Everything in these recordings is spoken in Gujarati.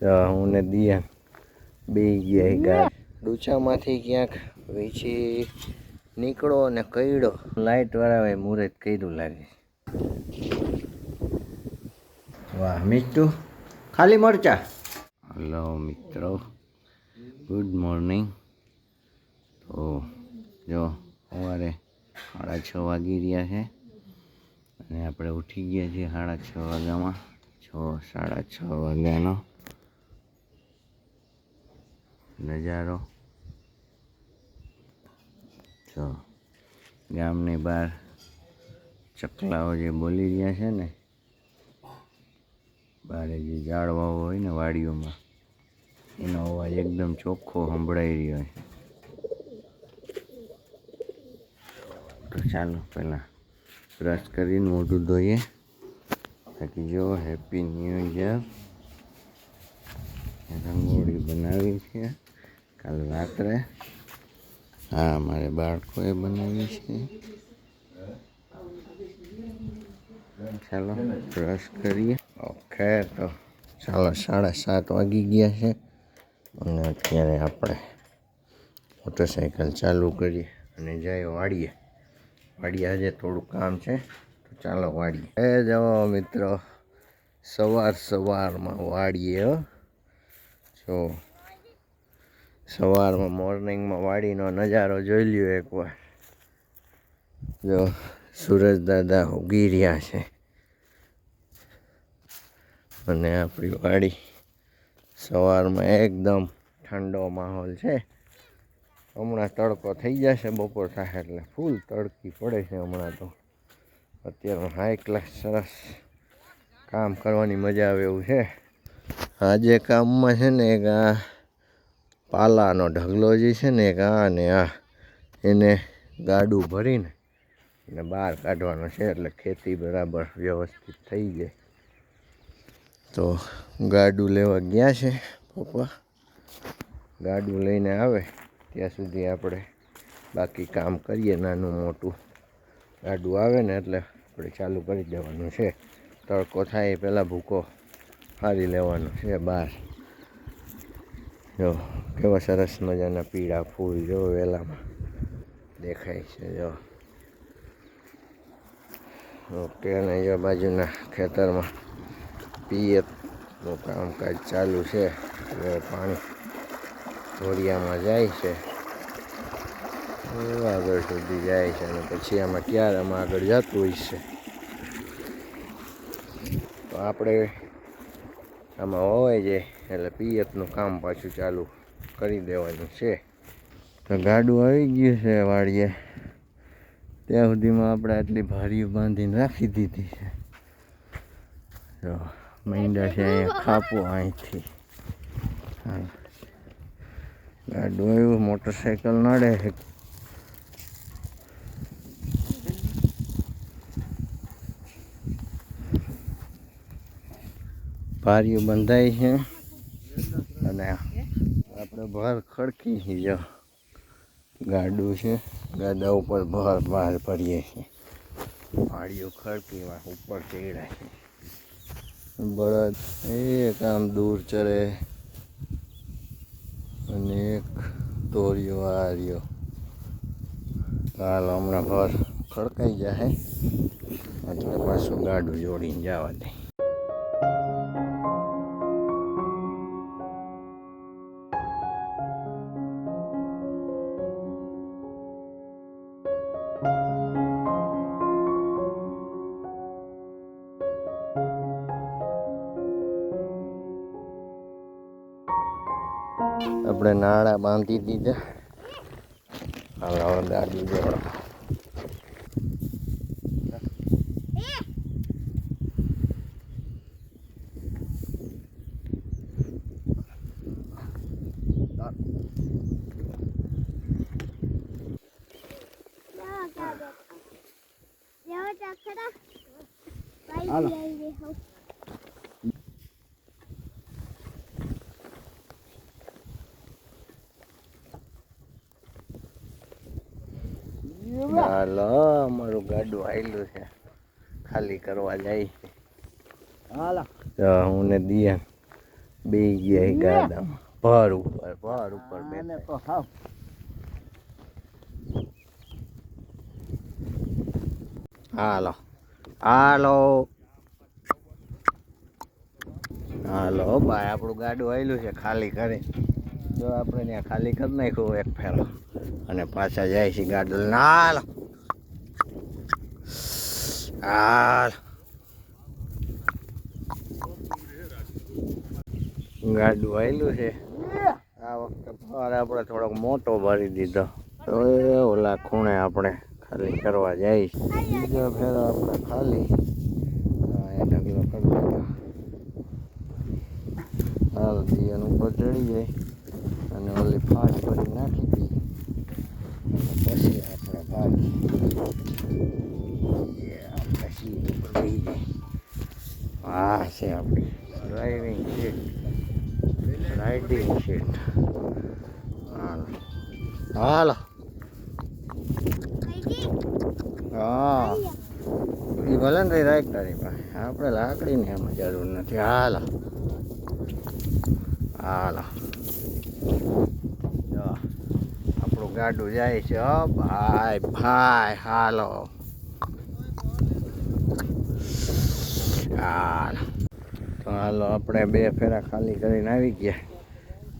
તો હું ને દિયા બે ગયા ગાય ડૂચામાંથી ક્યાંક વીછી નીકળો અને કઈડો લાઇટ વાળા મુહૂર્ત કર્યું લાગે. વાહ મીઠુ ખાલી મરચા. હલો મિત્રો, ગુડ મોર્નિંગ. તો જો સવારે 6:30 વાગી રહ્યા છે અને આપણે ઉઠી ગયા છીએ 6:30 વાગ્યામાં. 6:30 વાગ્યાનો નજારો. જો ગામની બહાર ચકલાઓ જે બોલી રહ્યા છે ને, બહાર જે ઝાડવાઓ હોય ને વાડીઓમાં, એનો અવાજ એકદમ ચોખ્ખો સંભળાઈ રહ્યો છે. તો ચાલો પહેલાં બ્રશ કરીને મોઢું ધોઈએ. બાકી જો હેપી ન્યૂ યર. રંગોળી બનાવી છે કાલ રાત્રે. હા, મારે બાળકોએ બનાવી છે. ચાલો બ્રશ કરીએ. ઓકે, તો ચાલો 7:30 વાગી ગયા છે અને અત્યારે આપણે મોટરસાઇકલ ચાલુ કરીએ અને જઈએ વાડીએ. વાડીએ આજે થોડું કામ છે, તો ચાલો વાડીએ. જાઓ મિત્રો, સવારમાં વાડીએ. જો સવારમાં મોર્નિંગમાં વાડીનો નજારો જોઈ લ્યો એકવાર. જો સૂરજ દાદા ઉગી રહ્યા છે અને આપણી વાડી સવારમાં એકદમ ઠંડો માહોલ છે. હમણાં તડકો થઈ જશે, બપોર થાય એટલે ફૂલ તડકી પડે છે હમણાં તો. અત્યારે હાઈ ક્લાસ સરસ કામ કરવાની મજા આવે એવું છે. આજે કામમાં છે ને એક આ પાલાનો ઢગલો જે છે ને, એક આ ને આ એને ગાડું ભરીને અને બહાર કાઢવાનો છે એટલે ખેતી બરાબર વ્યવસ્થિત થઈ જાય. તો ગાડું લેવા ગયા છે પપ્પા. ગાડું લઈને આવે ત્યાં સુધી આપણે બાકી કામ કરીએ. નાનું મોટું ગાડું આવે ને એટલે આપણે ચાલુ કરી દેવાનું છે. તડકો થાય એ પહેલાં ભૂકો ફાડી લેવાનો છે બહાર. જો કેવા સરસ મજાના પીળા ફૂલ જો વેલામાં દેખાય છે. જો ઓકે, અને એ બાજુના ખેતરમાં પિયતનું કામકાજ ચાલુ છે. હવે પાણી ધોરિયામાં જાય છે, આગળ સુધી જાય છે અને પછી આમાં ક્યારામાં આગળ જતું હોય છે. તો આપણે આમાં હોવાય જાય એટલે પિયતનું કામ પાછું ચાલુ કરી દેવાનું છે. તો ગાડું આવી ગયું છે વાડીએ. ત્યાં સુધીમાં આપણે આટલી ભારીઓ બાંધીને રાખી દીધી છે. જો માંડ્યા છે અહીંયા ખાપો અહીંથી. હા, ગાડું આવ્યું, મોટરસાઇકલ નડે છે. ભારીઓ બંધાય છે અને આપણે ભાર ખડકી જો ગાડું છે, ગાડા ઉપર ભાર ભરીએ છીએ. ભારીઓ ખડકી ઉપર ચડ્યા છે. બળદ એક આમ દૂર ચરે અને એક દોરીઓ આ રહ્યો. હાલ હમણાં ભાર ખડકાઈ જાય એટલે પાછું ગાડું જોડીને જવા દે. આપણે નાળા બાંધી દીધા. હાલ ગાડી જોડો. હાલો અમારું ગાડું આવેલું છે, ખાલી કરવા જાય છે. હું ને દિયા બે ગયા ગાડામાં ભર ઉપર બેઠા તો ખાવ હાલો હાલો હાલો ભાઈ આપણું ગાડું આવેલું છે ખાલી કરી જો આપણે ત્યાં ખાલી કરી નાખ્યું એક ફેરો અને પાછા જાય છે ગાડું હાલો હાલ ગાડું આવેલું છે આ વખતે ભાર આપણે થોડોક મોટો ભરી દીધો તો ઓલા ખૂણે આપણે ખાલી કરવા જાય બીજો ફેરો આપણે ખાલી એ ઢગલો કરી દીધો હાલ દિયન ઉપર ચડી જાય અને ઓલી ફાટ કરી નાખી દઈએ પછી આપણે ભાગી આપણે સીટ ઉપર બેસી જાય આ છે આપણી ડ્રાઇવિંગ સીટ રાઇડિંગ સીટ હાલો હાલો હા એ ભલે ને રાખ તારી પાસે આપણે લાકડીની એમાં જરૂર નથી હાલો હાલો જો આપણું ગાડું જાય છે ભાઈ ભાઈ હાલો હાલો તો હાલો આપણે બે ફેરા ખાલી કરીને આવી ગયા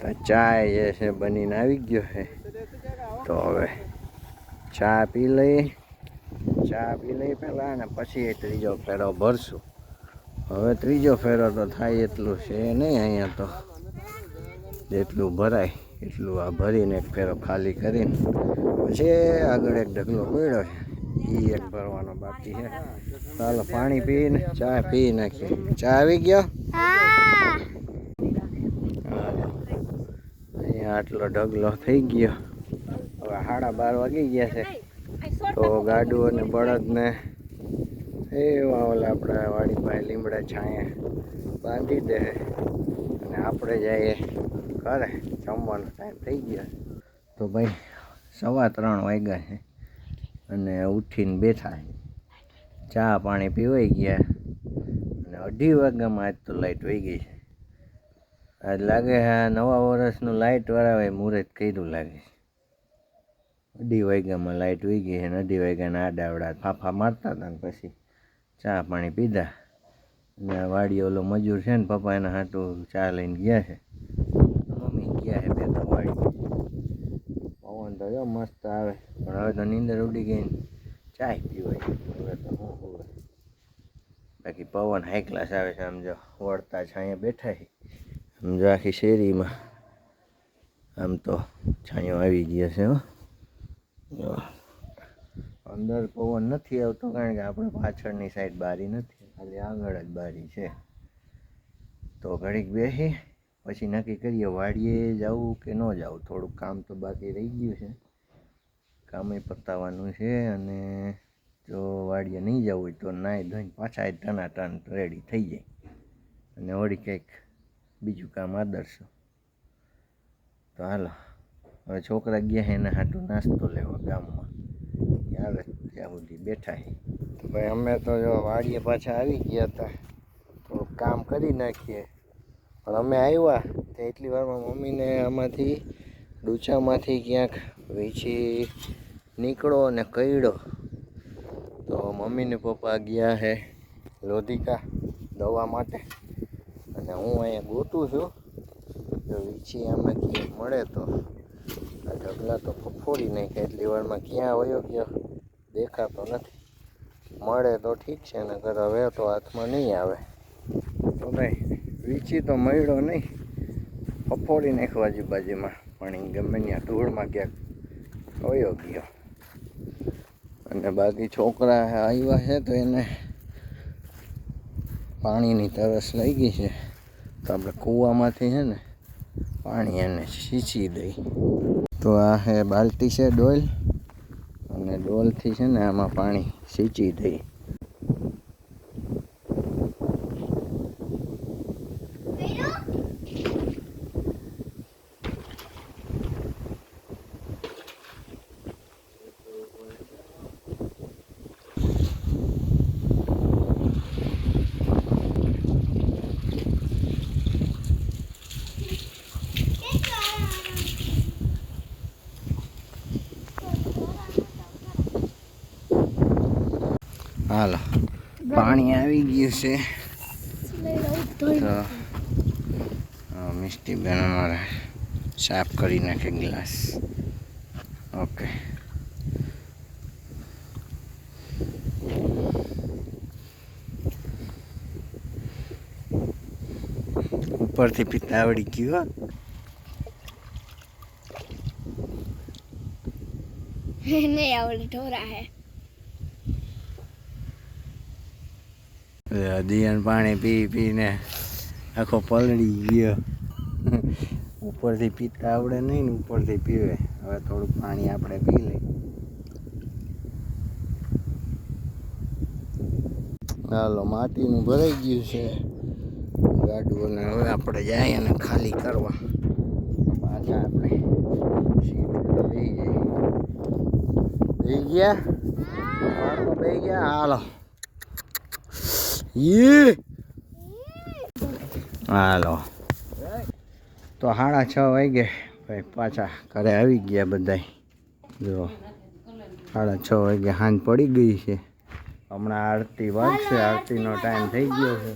તો ચા જે છે બનીને આવી ગયો છે તો હવે ચા પી લઈ પહેલાં અને પછી ત્રીજો ફેરો ભરશું હવે ત્રીજો ફેરો તો થાય એટલું છે નહીં અહીંયા તો જેટલું ભરાય એટલું આ ભરીને એક ફેરો ખાલી કરીને પછી આગળ એક ઢગલો પડ્યો છે એ એક ભરવાનો બાકી છે ચાલો પાણી પીને ચા પી નાખીએ ચા આવી ગયો અહીંયા આટલો ઢગલો થઈ ગયો હવે 12:30 વાગી ગયા છે તો ગાડું અને બળદને એવા ઓલા આપણા વાડી પાસે લીમડા છાંયે બાંધી દે અને આપણે જઈએ ઘરે જમવાનો ટાઈમ થઈ ગયો તો ભાઈ 3:15 વાગ્યા છે અને ઉઠીને બેઠા ચા પાણી પીવાઈ ગયા અને 2:30 વાગ્યામાં આજ તો લાઇટ વહી ગઈ છે આજ લાગે હા નવા વર્ષનું લાઇટ વાળા મુહૂર્ત કર્યું લાગે છે 2:30 વાગ્યામાં લાઇટ વહી ગઈ છે 2:30 વાગ્યાના આડાવડા ફાફા મારતા હતા ને પછી ચા પાણી પીધા અને વાડી ઓલો મજૂર છે ને પપ્પા એના હાટું ચા લઈને ગયા છે મમ્મી ગયા છે બે તો વાડી પવન તો જો મસ્ત આવે પણ હવે તો નીંદર ઉડી ગઈ ચાય પીવાય હવે તો હું બાકી પવન હાઈ ક્લાસ આવે છે આમ જો વળતા છાંયા બેઠા છે આમ જો આખી શેરીમાં આમ તો છાંયો આવી ગયા છે હો અંદર પવન નથી આવતો કારણ કે આપણે પાછળની સાઈડ બારી નથી ખાલી આગળ જ બારી છે તો ઘડીક બેસી પછી નક્કી કરીએ વાડીએ જવું કે ન જવું થોડુંક કામ તો બાકી રહી ગયું છે કામે પતાવવાનું છે અને જો વાડીએ નહીં જવું હોય તો નાહી ધોઈને પાછા ટનાટન રેડી થઈ જાય અને વળી કંઈક બીજું કામ આદરશું તો હાલો હવે છોકરા ગયા એના હાટું નાસ્તો લેવા ગામમાં આવે ત્યાં સુધી બેઠા તો ભાઈ અમે તો જો વાડીએ પાછા આવી ગયા હતા થોડુંક કામ કરી નાખીએ પણ અમે આવ્યા તો એટલી વારમાં મમ્મીને આમાંથી ડૂચામાંથી ક્યાંક વીછી નીકળો અને કઈડો તો મમ્મીને પપ્પા ગયા છે લોધિકા દવા માટે અને હું અહીંયા ગોતું છું જો વીછી આમાં ક્યાંક મળે તો આ ઢગલા તો ફોડી નાખ્યા એટલી વારમાં ક્યાં વયો ગયો દેખાતો નથી મળે તો ઠીક છે ને ઘર હવે તો હાથમાં નહીં આવે તો ભાઈ વીછી તો મળ્યો નહીં ફફોડી નાખ્યો આજુબાજુમાં પણ ગમે ત્યાં ધૂળમાં ક્યાંક વયો ગયો અને બાકી છોકરા આવ્યા છે તો એને પાણીની તરસ લઈ ગઈ છે તો આપણે કૂવામાંથી છે ને પાણી એને सींची દઈ તો આ હે બાલ્ટી છે ડોલ અને ડોલથી છે ને આમાં પાણી सींची દઈ હાલો પાણી આવી ગયું છે તો મિસ્ટી બેન અમારે સાફ કરી નાખે ગ્લાસ. ઓકે ઉપરથી પીતા આવડી ગયું. नहीं आवड़े ढोरा है. દિયાન પાણી પી પીને આખો પલળી ગયો. ઉપરથી પીતા આવડે નહીં ને ઉપરથી પીવે. હવે થોડુંક પાણી આપણે પી લઈએ. હાલો માટીનું ભરાઈ ગયું છે ગાડું અને હવે આપણે જઈએ અને ખાલી કરવા. પાછા આપણે સીટ ઉપર બેસી જઈએ. બેસી ગયા બેસી ગયા. હાલો હાલો તો 6:30 વાગે ભાઈ પાછા ઘરે આવી ગયા બધા. જો 6:30 વાગે સાંજ પડી ગઈ છે. હમણાં આરતી વાગશે. આરતીનો ટાઈમ થઈ ગયો છે.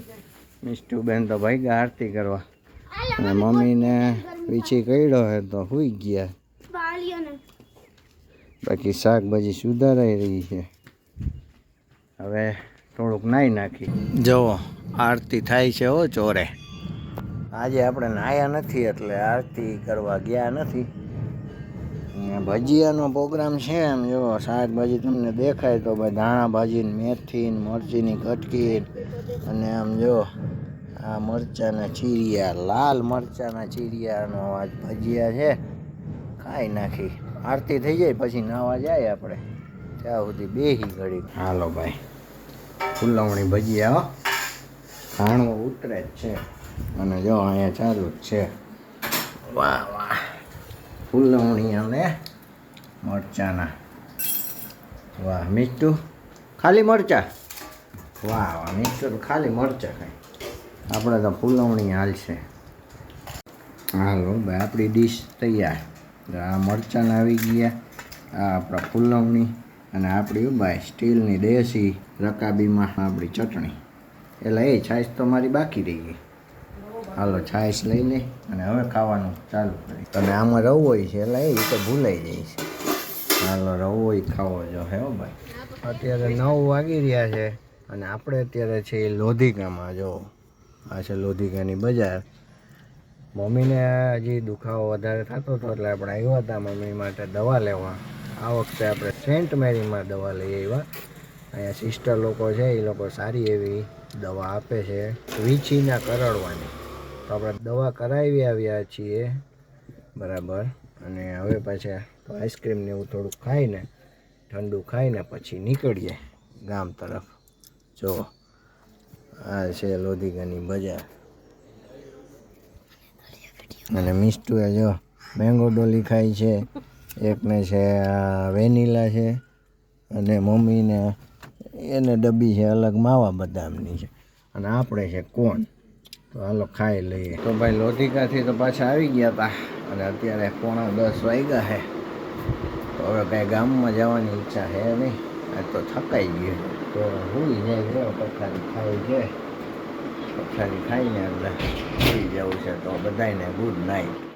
મિસ્ટુબેન તો ભાગ્યા આરતી કરવા અને મમ્મીને પીછી કર્યો છે તો સૂઈ ગયા. બાકી શાકભાજી સુધારાઈ રહી છે. હવે થોડુંક નાહી નાખી. જુઓ આરતી થાય છે હો ચોરે. આજે આપણે નાહ્યા નથી એટલે આરતી કરવા ગયા નથી. ભજીયાનો પ્રોગ્રામ છે. એમ જો શાકભાજી તમને દેખાય તો ભાઈ ધાણા ભાજી ને મેથી ને મરચીની કટકી અને આમ જો આ મરચાના ચીરિયા, લાલ મરચાના ચીરિયાનો આજ ભજીયા છે. ખાઈ નાખી. આરતી થઈ જાય પછી નાવા જાય આપણે. ત્યાં સુધી બેસી ઘડી. હાલો ભાઈ ફૂલવણી ભજીયા ખાણું ઉતરે જ છે અને જો અહીંયા ચાલુ જ છે. વાહ વાહ ફૂલવણી અને મરચાના. વાહ મીઠું ખાલી મરચા. વાહ વાહ મીઠું ખાલી મરચા ખાય. આપણે તો ફૂલવણી હાલશે. હાલો ભાઈ આપણી ડીશ તૈયાર. આ મરચાં આવી ગયા. આ આપણા ફૂલવણી અને આપણી ભાઈ સ્ટીલની દેશી રકાબીમાં આપણી ચટણી. એટલે એ છાશ તો મારી બાકી રહી ગઈ. હાલો છાશ લઈ લે અને હવે ખાવાનું ચાલુ કરી. અને આમાં રવોય છે એટલે એ તો ભૂલાઈ જાય છે. હાલો રવોય ખાવો જો હે ભાઈ. અત્યારે 9 વાગી રહ્યા છે અને આપણે અત્યારે છે લોધિકામાં. જો આ છે લોધિકાની બજાર. મમ્મીને હજી દુખાવો વધારે થતો હતો એટલે આપણે આવ્યા હતા મમ્મી માટે દવા લેવા. આ વખતે આપણે સેન્ટ મેરીમાં દવા લઈ આવ્યા. અહીંયા સિસ્ટર લોકો છે એ લોકો સારી એવી દવા આપે છે વીંછીના કરડવાની. તો આપણે દવા કરાવી આવ્યા છીએ બરાબર. અને હવે પાછા તો આઈસ્ક્રીમને એવું થોડુંક ખાઈને ઠંડુ ખાઈને પછી નીકળીએ ગામ તરફ. જો આ છે લોધિકાની બજાર. અને મિસ્ટુએ જો મેંગો ડોલી ખાય છે. એકને છે વેનીલા છે અને મમ્મીને એને ડબ્બી છે અલગ માવા બદામની છે. અને આપણે છે કોન. તો હાલો ખાઈ લઈએ. તો ભાઈ લોધિકાથી તો પાછા આવી ગયા હતા અને અત્યારે 9:45 વાગ્યા છે. તો હવે કાંઈ ગામમાં જવાની ઈચ્છા છે નહીં. આ તો થકાઈ ગયું તો ભૂલી જાય છે. પથારી ખાઈ છે. પથારી ખાઈને એટલે ભૂલી જવું છે. તો બધાને ગુડ નાઇટ.